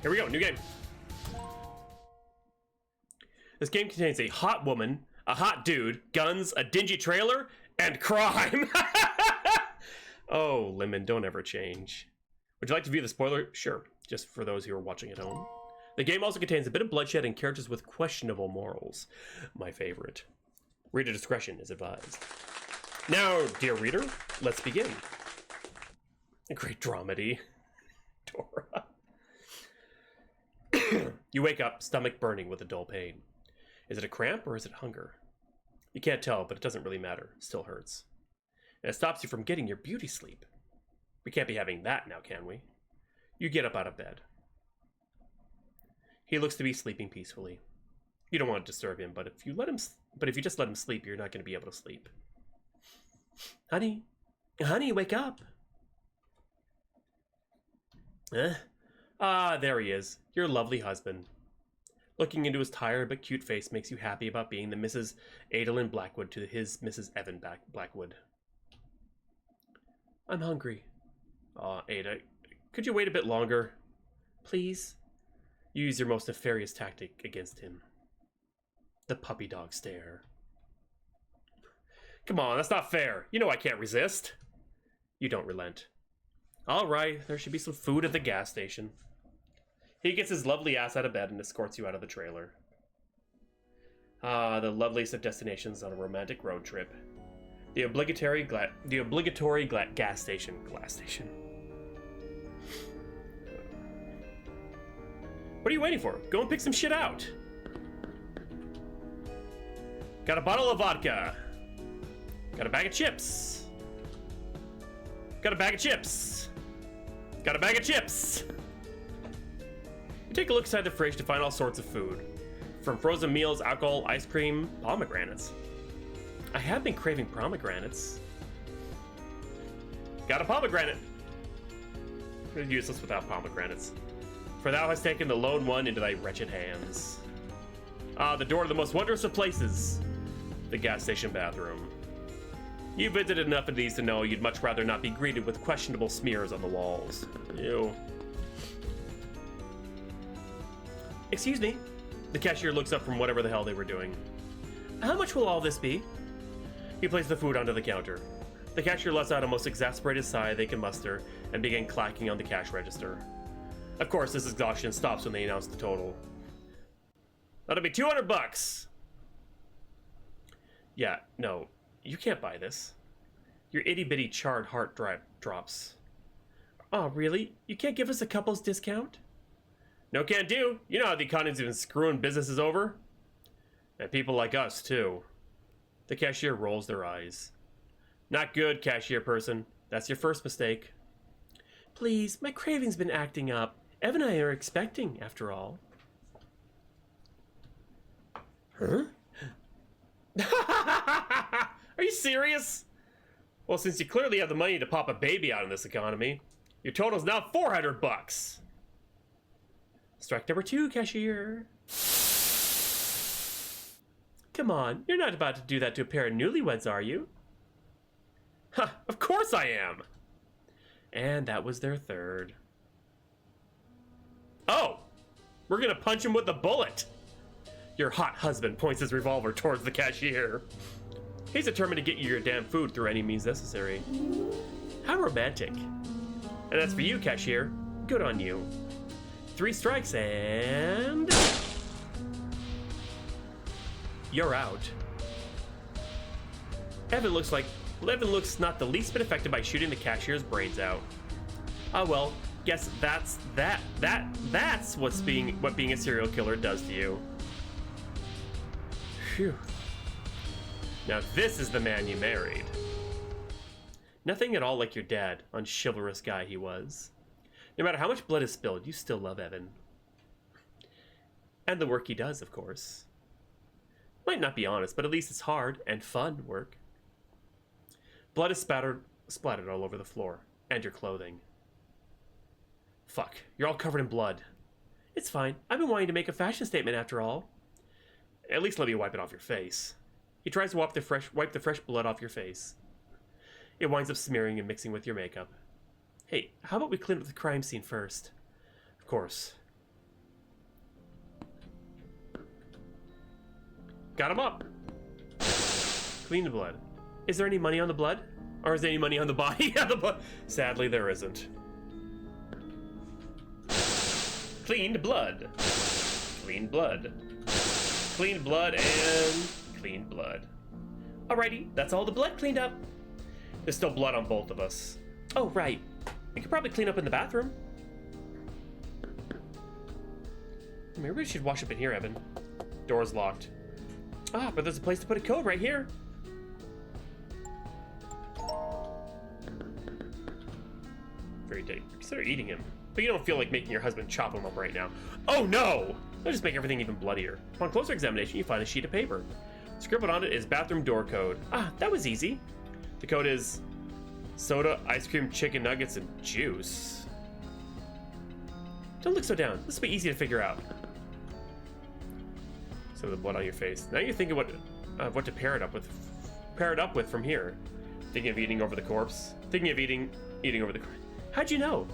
Here we go, new game. This game contains a hot woman, a hot dude, guns, a dingy trailer, and crime. Oh, Lemon, don't ever change. Would you like to view the spoiler? Sure, just for those who are watching at home. The game also contains a bit of bloodshed and characters with questionable morals. My favorite. Reader discretion is advised. Now, dear reader, let's begin. A great dramedy. Dora. You wake up, stomach burning with a dull pain. Is it a cramp or is it hunger? You can't tell, but it doesn't really matter. It still hurts. And it stops you from getting your beauty sleep. We can't be having that now, can we? You get up out of bed. He looks to be sleeping peacefully. You don't want to disturb him, but if you just let him sleep, you're not going to be able to sleep. Honey, wake up. There he is, your lovely husband. Looking into his tired but cute face makes you happy about being the Mrs. Adolin Blackwood to his Mrs. Evan Blackwood. I'm hungry. Ada, could you wait a bit longer? Please? You use your most nefarious tactic against him. The puppy dog stare. Come on, that's not fair. You know I can't resist. You don't relent. All right, there should be some food at the gas station. He gets his lovely ass out of bed and escorts you out of the trailer. Ah, the loveliest of destinations on a romantic road trip. The obligatory gas station. Glass station. What are you waiting for? Go and pick some shit out. Got a bottle of vodka. Got a bag of chips. Got a bag of chips. Got a bag of chips. You take a look inside the fridge to find all sorts of food. From frozen meals, alcohol, ice cream, pomegranates. I have been craving pomegranates. Got a pomegranate. Useless without pomegranates. For thou hast taken the lone one into thy wretched hands. Ah, the door to the most wondrous of places. The gas station bathroom. You visited enough of these to know you'd much rather not be greeted with questionable smears on the walls. Ew. Excuse me. The cashier looks up from whatever the hell they were doing. How much will all this be? He placed the food onto the counter. The cashier lets out a most exasperated sigh they can muster and began clacking on the cash register. Of course, this exhaustion stops when they announce the total. That'll be $200. Yeah, no, you can't buy this. Your itty-bitty charred heart drops. Oh, really? You can't give us a couple's discount? No, can't do. You know how the economy's been screwing businesses over? And people like us, too. The cashier rolls their eyes. Not good, cashier person. That's your first mistake. Please, my craving's been acting up. Evan and I are expecting, after all. Huh? Are you serious? Well, since you clearly have the money to pop a baby out in this economy, your total's now $400. Strike number 2, cashier. Come on, you're not about to do that to a pair of newlyweds, are you? Huh, of course I am! And that was their third. Oh! We're gonna punch him with a bullet! Your hot husband points his revolver towards the cashier. He's determined to get you your damn food through any means necessary. How romantic. And that's for you, cashier. Good on you. 3 strikes and... you're out. Evan looks not the least bit affected by shooting the cashier's brains out. Oh well, guess that's what being a serial killer does to you. Phew. Now this is the man you married. Nothing at all like your dad, unchivalrous guy he was. No matter how much blood is spilled, you still love Evan. And the work he does, of course. Might not be honest, but at least it's hard and fun work. Blood is splattered all over the floor, and your clothing. Fuck, you're all covered in blood. It's fine, I've been wanting to make a fashion statement after all. At least let me wipe it off your face. He tries to wipe the fresh blood off your face. It winds up smearing and mixing with your makeup. Hey, how about we clean up the crime scene first? Of course. Got him up. Clean the blood. Is there any money on the blood? Or is there any money on the body? Yeah, the blood. Sadly, there isn't. Cleaned blood. Clean blood. Clean blood and clean blood. Alrighty, that's all the blood cleaned up. There's still blood on both of us. Oh, right. We could probably clean up in the bathroom. Maybe we should wash up in here, Evan. Door's locked. Ah, but there's a place to put a code right here. Very day. Consider eating him. But you don't feel like making your husband chop him up right now. Oh no! That'll just make everything even bloodier. Upon closer examination, you find a sheet of paper. Scribbled on it is bathroom door code. Ah, that was easy. The code is soda, ice cream, chicken nuggets, and juice. Don't look so down. This will be easy to figure out. Some of the blood on your face. Now you're thinking what to pair it up with. Pair it up with from here. Thinking of eating over the corpse. Thinking of eating over the corpse. How'd you know?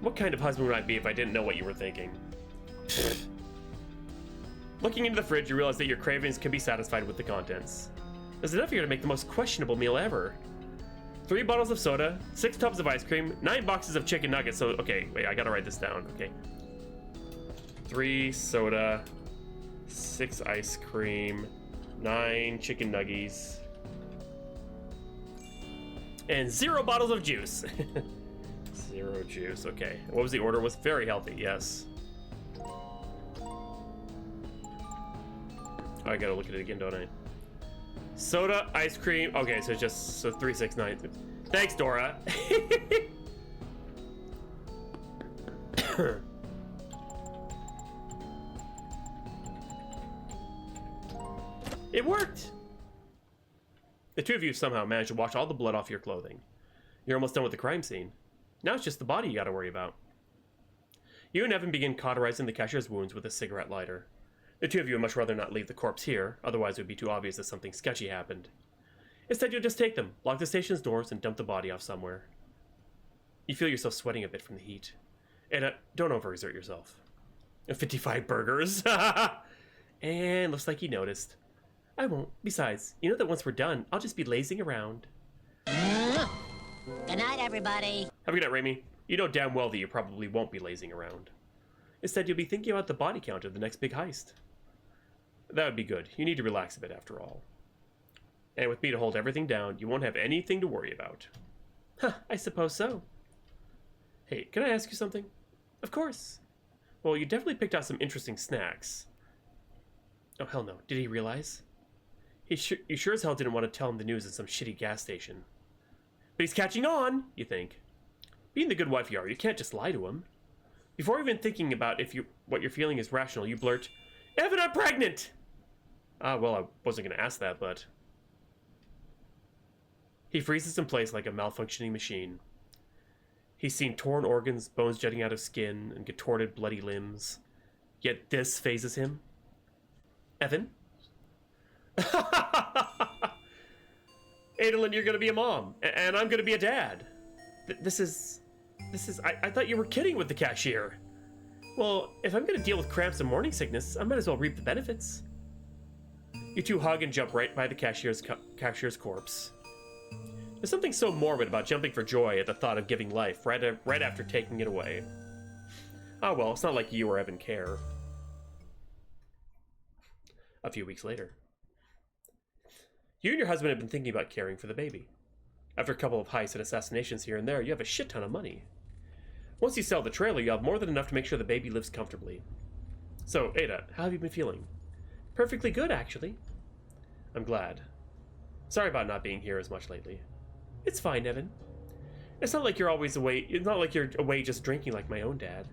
What kind of husband would I be if I didn't know what you were thinking? Looking into the fridge, you realize that your cravings can be satisfied with the contents. There's enough here to make the most questionable meal ever. 3 bottles of soda, 6 tubs of ice cream, 9 boxes of chicken nuggets. So, okay, wait, I gotta write this down. Okay. 3 soda, 6 ice cream, 9 chicken nuggies, and 0 bottles of juice. 0 juice, okay. What was the order? Was very healthy, yes. Oh, I gotta look at it again, don't I? Soda, ice cream. Okay, so just 3, 6, 9. Thanks, Dora. It worked. The two of you somehow managed to wash all the blood off your clothing. You're almost done with the crime scene. Now it's just the body you gotta worry about. You and Evan begin cauterizing the cashier's wounds with a cigarette lighter. The two of you would much rather not leave the corpse here, otherwise it would be too obvious that something sketchy happened. Instead, you'll just take them, lock the station's doors, and dump the body off somewhere. You feel yourself sweating a bit from the heat. And don't overexert yourself. 55 burgers. And looks like you noticed. I won't. Besides, you know that once we're done, I'll just be lazing around. Good night, everybody. Have a good night, Raimi. You know damn well that you probably won't be lazing around. Instead, you'll be thinking about the body count of the next big heist. That would be good. You need to relax a bit after all. And with me to hold everything down, you won't have anything to worry about. Huh, I suppose so. Hey, can I ask you something? Of course. Well, you definitely picked out some interesting snacks. Oh, hell no. Did he realize? You sure as hell didn't want to tell him the news at some shitty gas station. But he's catching on, you think. Being the good wife you are, you can't just lie to him. Before even thinking about what you're feeling is rational, you blurt, Evan, I'm pregnant! Well, I wasn't going to ask that, but... He freezes in place like a malfunctioning machine. He's seen torn organs, bones jutting out of skin, and contorted, bloody limbs. Yet this phases him. Evan? Adolin, you're going to be a mom, and I'm going to be a dad. I thought you were kidding with the cashier. Well, if I'm going to deal with cramps and morning sickness, I might as well reap the benefits. You two hug and jump right by the cashier's corpse. There's something so morbid about jumping for joy at the thought of giving life right after taking it away. Ah, well, it's not like you or Evan care. A few weeks later. You and your husband have been thinking about caring for the baby. After a couple of heists and assassinations here and there, you have a shit ton of money. Once you sell the trailer, you have more than enough to make sure the baby lives comfortably. So, Ada, how have you been feeling? Perfectly good, actually. I'm glad. Sorry about not being here as much lately. It's fine, Evan. It's not like you're always away. It's not like you're away just drinking like my own dad.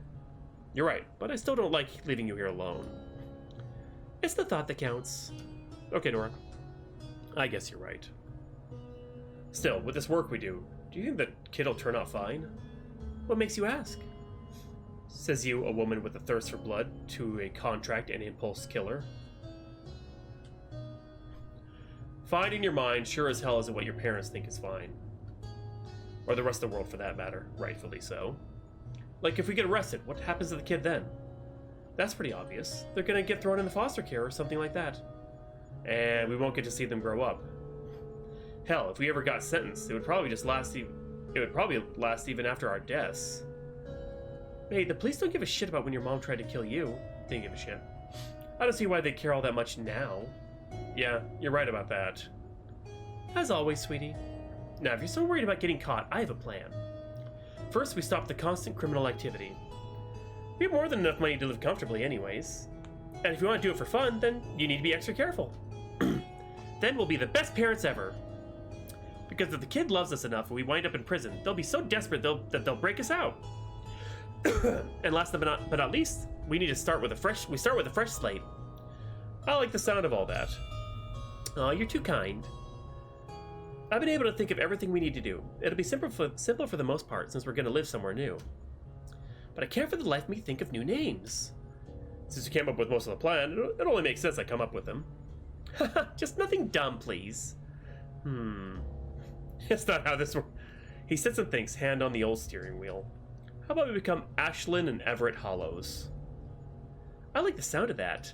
You're right, but I still don't like leaving you here alone. It's the thought that counts. Okay, Nora. I guess you're right. Still, with this work we do you think the kid will turn out fine? What makes you ask? Says you, a woman with a thirst for blood, to a contract and impulse killer. Fine in your mind sure as hell isn't what your parents think is fine. Or the rest of the world for that matter, rightfully so. Like, if we get arrested, what happens to the kid then? That's pretty obvious. They're gonna get thrown into foster care or something like that. And we won't get to see them grow up. Hell, if we ever got sentenced, it would probably last even after our deaths. Hey, the police don't give a shit about when your mom tried to kill you. Didn't give a shit. I don't see why they care all that much now. Yeah, you're right about that. As always, sweetie. Now, if you're so worried about getting caught, I have a plan. First, we stop the constant criminal activity. We have more than enough money to live comfortably anyways. And if you want to do it for fun, then you need to be extra careful. Then we'll be the best parents ever. Because if the kid loves us enough and we wind up in prison, they'll be so desperate that they'll break us out. And last but not least, we start with a fresh slate. I like the sound of all that. Aw, you're too kind. I've been able to think of everything we need to do. It'll be simple for the most part, since we're going to live somewhere new. But I can't for the life of me think of new names. Since you came up with most of the plan, it only makes sense I come up with them. Just nothing dumb, please. That's not how this works. He sits and thinks, hand on the old steering wheel. How about we become Ashlyn and Everett Hollows? I like the sound of that.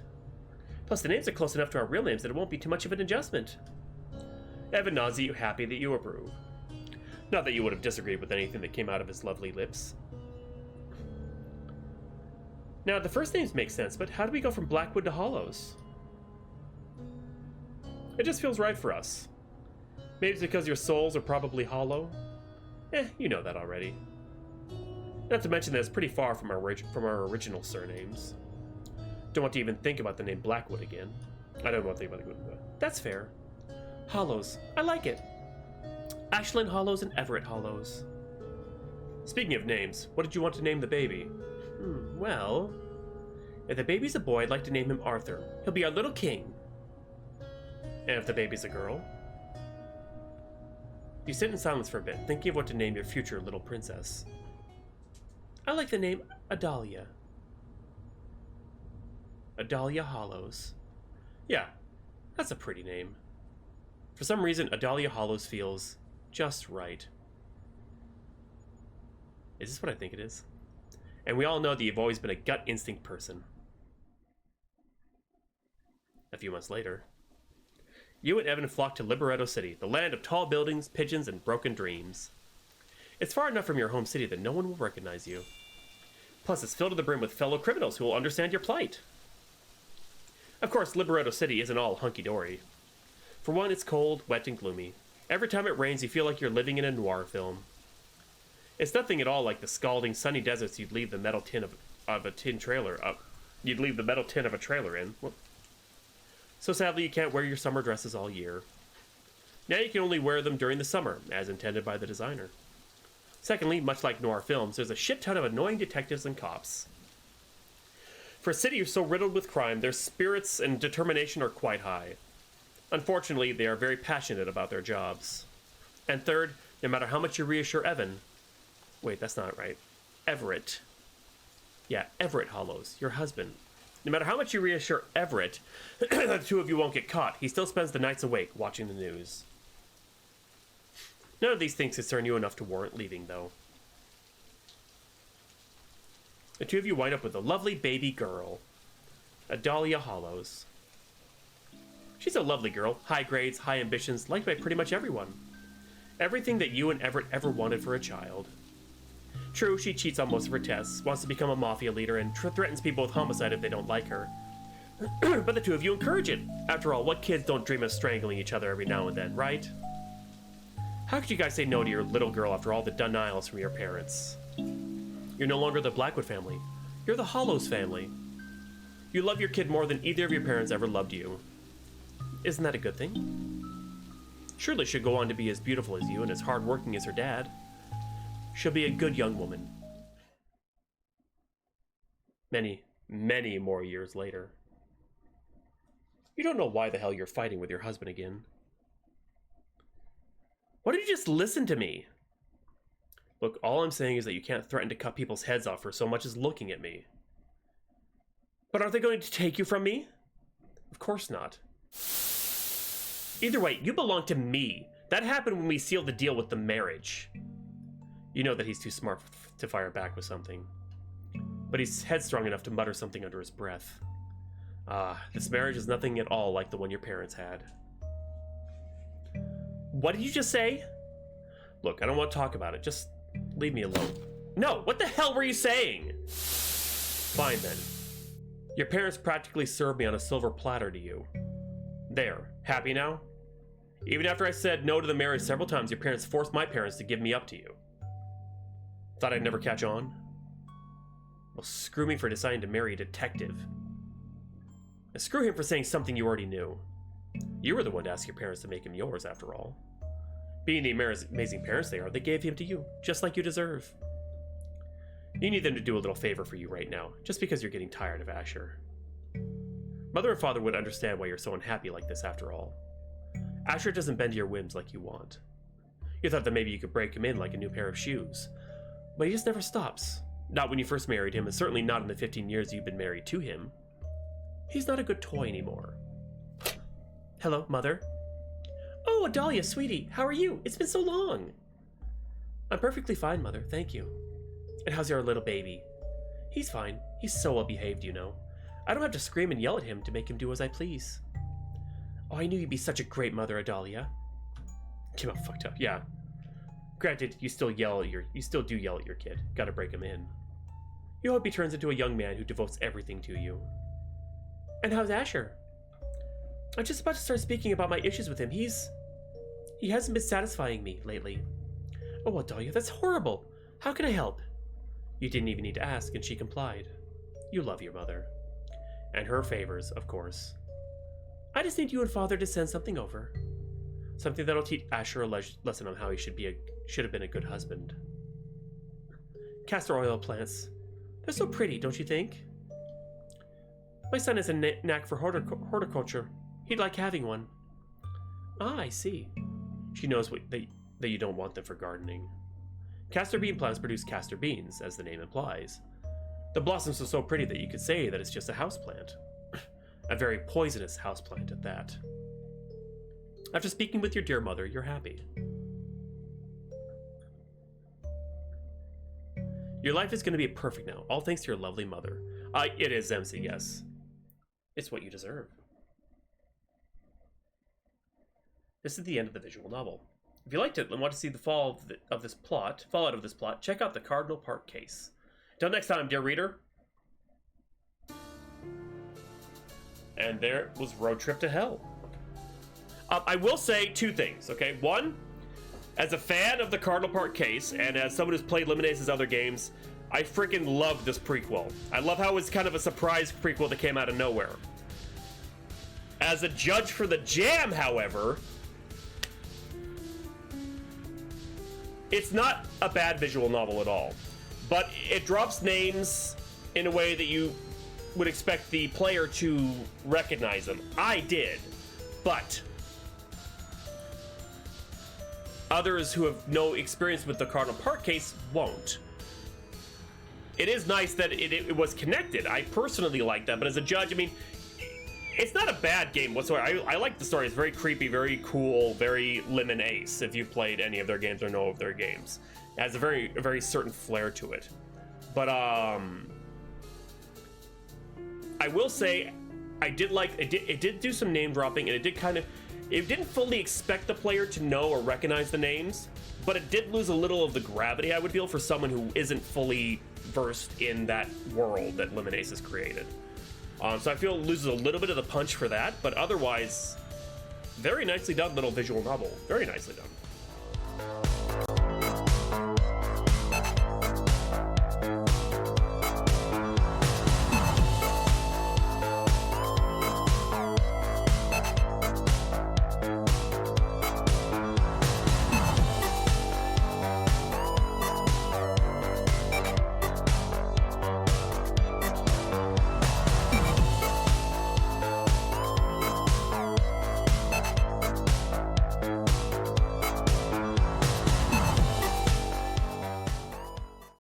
Plus, the names are close enough to our real names that it won't be too much of an adjustment. Evan nods at you, happy that you approve. Not that you would have disagreed with anything that came out of his lovely lips. Now, the first names make sense, but how do we go from Blackwood to Hollows? It just feels right for us. Maybe it's because your souls are probably hollow? You know that already. Not to mention that it's pretty far from our original surnames. Don't want to even think about the name Blackwood again. I don't want to think about it. That's fair. Hollows. I like it. Ashlyn Hollows and Everett Hollows. Speaking of names, what did you want to name the baby? Well, if the baby's a boy, I'd like to name him Arthur. He'll be our little king. And if the baby's a girl? You sit in silence for a bit, thinking of what to name your future little princess. I like the name Adalia. Adalia Hollows. Yeah, that's a pretty name. For some reason, Adalia Hollows feels just right. Is this what I think it is? And we all know that you've always been a gut instinct person. A few months later, you and Evan flock to Liberato City, the land of tall buildings, pigeons, and broken dreams. It's far enough from your home city that no one will recognize you. Plus, it's filled to the brim with fellow criminals who will understand your plight. Of course, Liberato City isn't all hunky-dory. For one, it's cold, wet, and gloomy. Every time it rains, you feel like you're living in a noir film. It's nothing at all like the scalding, sunny deserts you'd leave the metal tin of a trailer in. Well, so sadly, you can't wear your summer dresses all year. Now you can only wear them during the summer, as intended by the designer. Secondly, much like noir films, there's a shit ton of annoying detectives and cops. For a city so riddled with crime, their spirits and determination are quite high. Unfortunately, they are very passionate about their jobs. And third, no matter how much you reassure Evan... Wait, that's not right. Everett. Yeah, Everett Hollows, your husband. No matter how much you reassure Everett that the two of you won't get caught, he still spends the nights awake watching the news. None of these things concern you enough to warrant leaving, though. The two of you wind up with a lovely baby girl, Adalia Hollows. She's a lovely girl, high grades, high ambitions, liked by pretty much everyone. Everything that you and Everett ever wanted for a child. True, she cheats on most of her tests, wants to become a mafia leader, and threatens people with homicide if they don't like her. But the two of you encourage it. After all, what kids don't dream of strangling each other every now and then, right? How could you guys say no to your little girl after all the denials from your parents? You're no longer the Blackwood family. You're the Hollows family. You love your kid more than either of your parents ever loved you. Isn't that a good thing? Surely she'll go on to be as beautiful as you and as hardworking as her dad. She'll be a good young woman. Many, many more years later. You don't know why the hell you're fighting with your husband again. Why don't you just listen to me? Look, all I'm saying is that you can't threaten to cut people's heads off for so much as looking at me. But aren't they going to take you from me? Of course not. Either way, you belong to me. That happened when we sealed the deal with the marriage. You know that he's too smart to fire back with something. But he's headstrong enough to mutter something under his breath. This marriage is nothing at all like the one your parents had. What did you just say? Look, I don't want to talk about it. Just leave me alone. No, what the hell were you saying? Fine then. Your parents practically served me on a silver platter to you. There, happy now? Even after I said no to the marriage several times, your parents forced my parents to give me up to you. Thought I'd never catch on? Well, screw me for deciding to marry a detective. And screw him for saying something you already knew. You were the one to ask your parents to make him yours, after all. Being the amazing parents they are, they gave him to you, just like you deserve. You need them to do a little favor for you right now, just because you're getting tired of Asher. Mother and father would understand why you're so unhappy like this, after all. Asher doesn't bend to your whims like you want. You thought that maybe you could break him in like a new pair of shoes. But he just never stops. Not when you first married him, and certainly not in the 15 years you've been married to him. He's not a good toy anymore. Hello, Mother. Oh, Adalia, sweetie, how are you? It's been so long. I'm perfectly fine, Mother, thank you. And how's your little baby? He's fine. He's so well behaved, you know. I don't have to scream and yell at him to make him do as I please. Oh, I knew you'd be such a great mother, Adalia. Came out fucked up, yeah. Granted, you still do yell at your kid. Gotta break him in. You hope he turns into a young man who devotes everything to you. And how's Asher? I'm just about to start speaking about my issues with him. He hasn't been satisfying me lately. Oh, Adalia, that's horrible. How can I help? You didn't even need to ask, and she complied. You love your mother. And her favors, of course. I just need you and Father to send something over. Something that'll teach Asher a lesson on how he should have been a good husband. Castor oil plants. They're so pretty, don't you think? My son has a knack for horticulture. He'd like having one. Ah, I see. She knows that you don't want them for gardening. Castor bean plants produce castor beans, as the name implies. The blossoms are so pretty that you could say that it's just a houseplant. A very poisonous houseplant at that. After speaking with your dear mother, you're happy. Your life is going to be perfect now, all thanks to your lovely mother. It is, MC, yes. It's what you deserve. This is the end of the visual novel. If you liked it and want to see the fallout of this plot, check out the Cardinal Park case. Till next time, dear reader. And there was Road Trip to Hell. I will say two things, okay? One, as a fan of the Cardinal Park case, and as someone who's played Lemonace's other games, I freaking love this prequel. I love how it's kind of a surprise prequel that came out of nowhere. As a judge for the jam, however, it's not a bad visual novel at all, but it drops names in a way that you would expect the player to recognize them. I did, but others who have no experience with the Cardinal Park case won't. It is nice that it was connected. I personally like that, but as a judge, I mean, it's not a bad game whatsoever. I like the story. It's very creepy, very cool, very Lemonace, if you've played any of their games or know of their games. It has a very certain flair to it. But I will say, I did like it did do some name dropping, and it didn't fully expect the player to know or recognize the names, but it did lose a little of the gravity, I would feel, for someone who isn't fully versed in that world that Lemonace has created. So I feel it loses a little bit of the punch for that, but otherwise, very nicely done little visual novel. Very nicely done.